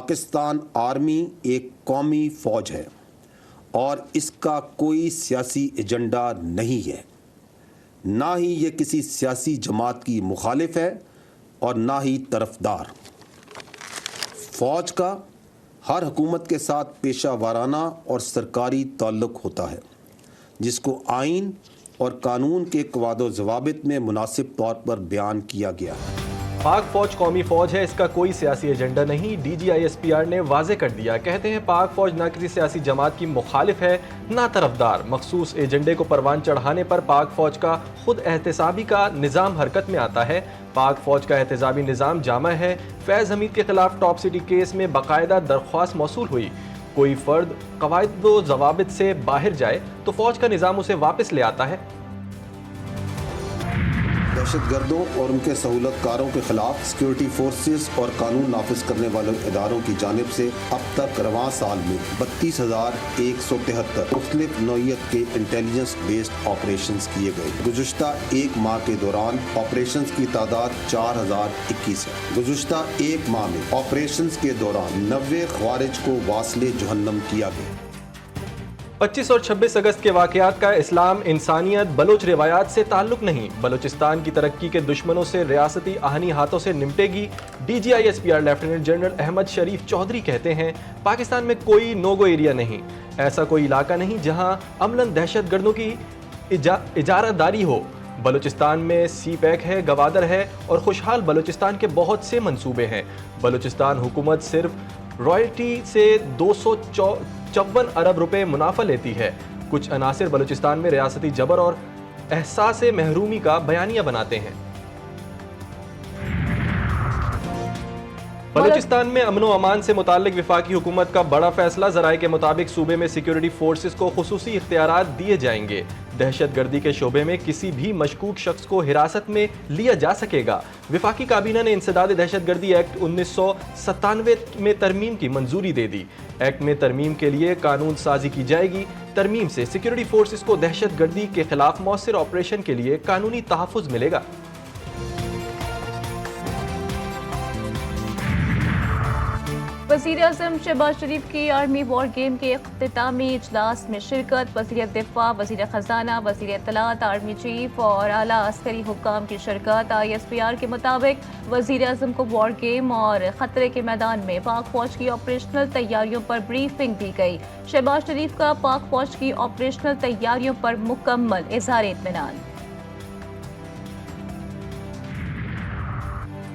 Pakistan army ایک قومی فوج ہے اور اس کا کوئی سیاسی ایجنڈا نہیں ہے، نہ ہی یہ کسی سیاسی جماعت کی مخالف ہے اور نہ ہی طرفدار۔ فوج کا ہر حکومت کے ساتھ پیشہ وارانہ اور سرکاری تعلق ہوتا ہے، جس کو آئین اور قانون کے قواعد و ضوابط میں مناسب طور پر بیان کیا گیا ہے۔ پاک فوج قومی فوج ہے، اس کا کوئی سیاسی ایجنڈا نہیں، D G I S P R نے واضح کر دیا۔ کہتے ہیں پاک فوج نہ کسی سیاسی جماعت کی مخالف ہے نہ طرفدار۔ مخصوص ایجنڈے کو پروان چڑھانے پر پاک فوج کا خود احتسابی کا نظام حرکت میں آتا ہے۔ پاک فوج کا احتسابی نظام جامع ہے۔ فیض حمید کے خلاف ٹاپ سٹی کیس میں باقاعدہ درخواست موصول ہوئی۔ کوئی فرد قواعد و ضوابط سے باہر جائے تو فوج کا نظام اسے واپس لے آتا ہے۔ دہشت گردوں اور ان کے سہولت کاروں کے خلاف سیکیورٹی فورسز اور قانون نافذ کرنے والے اداروں کی جانب سے اب تک رواں سال میں 32,173 مختلف نوعیت کے انٹیلیجنس بیسڈ آپریشنز کیے گئے۔ گزشتہ ایک ماہ کے دوران آپریشنز کی تعداد 4,021 ہے۔ گزشتہ ایک ماہ میں آپریشنز کے دوران 90 خوارج کو واصل جہنم کیا گیا۔ 25 اور 26 اگست کے واقعات کا اسلام، انسانیت، بلوچ روایات سے تعلق نہیں۔ بلوچستان کی ترقی کے دشمنوں سے ریاستی آہنی ہاتھوں سے نمٹے گی۔ D G I S P R lieutenant general Ahmed Sharif Chaudhry کہتے ہیں پاکستان میں کوئی نو گو ایریا نہیں، ایسا کوئی علاقہ نہیں جہاں عملاً دہشت گردوں کی اجارہ داری ہو۔ بلوچستان میں سی پیک ہے، گوادر ہے اور خوشحال بلوچستان کے بہت سے منصوبے ہیں۔ بلوچستان حکومت صرف رائلٹی سے 254 ارب روپے منافع لیتی ہے۔ کچھ عناصر بلوچستان میں ریاستی جبر اور احساس محرومی کا بیانیہ بناتے ہیں۔ بلوچستان میں امن و امان سے متعلق وفاقی حکومت کا بڑا فیصلہ۔ ذرائع کے مطابق صوبے میں سیکیورٹی فورسز کو خصوصی اختیارات دیے جائیں گے۔ دہشت گردی کے شعبے میں کسی بھی مشکوک شخص کو حراست میں لیا جا سکے گا۔ وفاقی کابینہ نے انسداد دہشت گردی ایکٹ 1997 میں ترمیم کی منظوری دے دی۔ ایکٹ میں ترمیم کے لیے قانون سازی کی جائے گی۔ ترمیم سے سیکیورٹی فورسز کو دہشت گردی کے خلاف مؤثر آپریشن کے لیے قانونی تحفظ ملے گا۔ وزیر اعظم شہباز شریف کی آرمی وار گیم کے اختتامی اجلاس میں شرکت۔ وزیر دفاع، وزیر خزانہ، وزیر اطلاعات، آرمی چیف اور اعلیٰ عسکری حکام کی شرکت۔ آئی ایس پی آر کے مطابق وزیر اعظم کو وار گیم اور خطرے کے میدان میں پاک فوج کی آپریشنل تیاریوں پر بریفنگ دی گئی۔ شہباز شریف کا پاک فوج کی آپریشنل تیاریوں پر مکمل اظہار اطمینان۔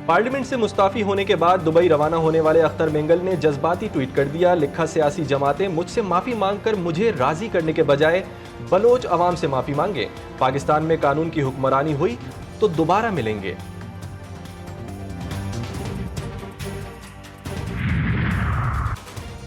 پارلیمنٹ سے مستعفی ہونے کے بعد دبئی روانہ ہونے والے اختر مینگل نے جذباتی ٹویٹ کر دیا، لکھا سیاسی جماعتیں مجھ سے معافی مانگ کر مجھے راضی کرنے کے بجائے بلوچ عوام سے معافی مانگیں۔ پاکستان میں قانون کی حکمرانی ہوئی تو دوبارہ ملیں گے۔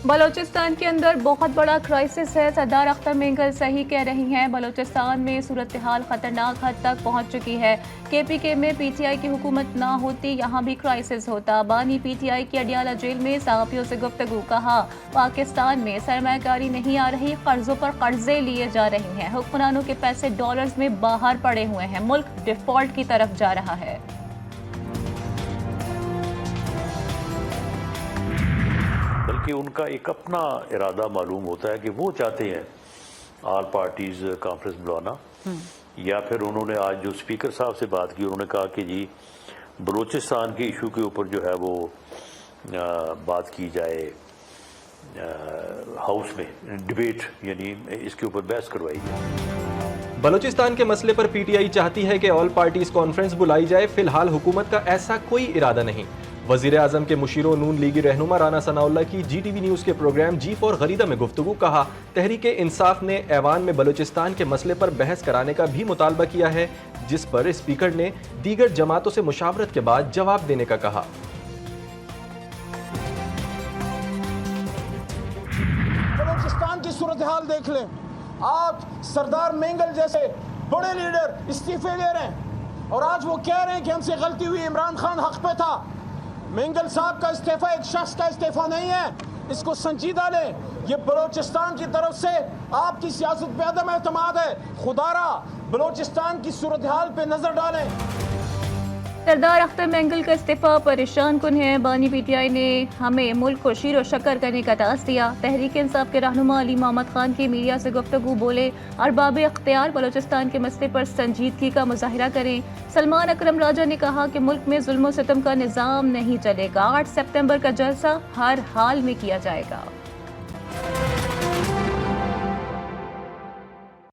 بلوچستان کے اندر بہت بڑا کرائسس ہے، سردار اختر مینگل صحیح کہہ رہی ہیں۔ بلوچستان میں صورتحال خطرناک حد تک پہنچ چکی ہے۔ کے پی کے میں پی ٹی آئی کی حکومت نہ ہوتی یہاں بھی کرائسس ہوتا۔ بانی پی ٹی آئی کی اڈیالہ جیل میں صحافیوں سے گفتگو، کہا پاکستان میں سرمایہ کاری نہیں آ رہی، قرضوں پر قرضے لیے جا رہے ہیں، حکمرانوں کے پیسے ڈالرز میں باہر پڑے ہوئے ہیں، ملک ڈیفالٹ کی طرف جا رہا ہے۔ بلکہ ان کا ایک اپنا ارادہ معلوم ہوتا ہے کہ وہ چاہتے ہیں آل پارٹیز کانفرنس بلانا، یا پھر انہوں نے آج جو اسپیکر صاحب سے بات کی، انہوں نے کہا کہ جی بلوچستان کے ایشو کے اوپر جو ہے وہ بات کی جائے ہاؤس میں، ڈیبیٹ یعنی اس کے اوپر بحث کروائی جائے۔ بلوچستان کے مسئلے پر پی ٹی آئی چاہتی ہے کہ آل پارٹیز کانفرنس بلائی جائے، فی الحال حکومت کا ایسا کوئی ارادہ نہیں۔ وزیر اعظم کے مشیر و نون لیگی رہنما رانا ثناء اللہ کی جی ٹی وی نیوز کے پروگرام جیف اور غریدہ میں گفتگو، کہا تحریک انصاف نے ایوان میں بلوچستان کے مسئلے پر بحث کرانے کا بھی مطالبہ کیا ہے، جس پر اسپیکر نے دیگر جماعتوں سے مشاورت کے بعد جواب دینے کا کہا۔ بلوچستان کی صورتحال دیکھ لیں، آج سردار مینگل جیسے بڑے لیڈر استعفے دے رہے ہیں اور آج وہ کہہ رہے ہیں کہ ہم سے غلطی ہوئی، عمران خان حق پہ تھا۔ مینگل صاحب کا استعفیٰ ایک شخص کا استعفیٰ نہیں ہے، اس کو سنجیدہ لیں۔ یہ بلوچستان کی طرف سے آپ کی سیاست پہ عدم اعتماد ہے۔ خدا را بلوچستان کی صورتحال پہ نظر ڈالیں۔ سردار اختر مینگل کا استعفیٰ پریشان کن ہے. بانی پی ٹی آئی نے ہمیں ملک کو شیر و شکر کرنے کا ٹاسک دیا. تحریک انصاف کے رہنما علی محمد خان کی میڈیا سے گفتگو. بولے ارباب اختیار بلوچستان کے مسئلے پر سنجیدگی کا مظاہرہ کریں. سلمان اکرم راجہ نے کہا کہ ملک میں ظلم و ستم کا نظام نہیں چلے گا. 8 سپتمبر کا جلسہ ہر حال میں کیا جائے گا.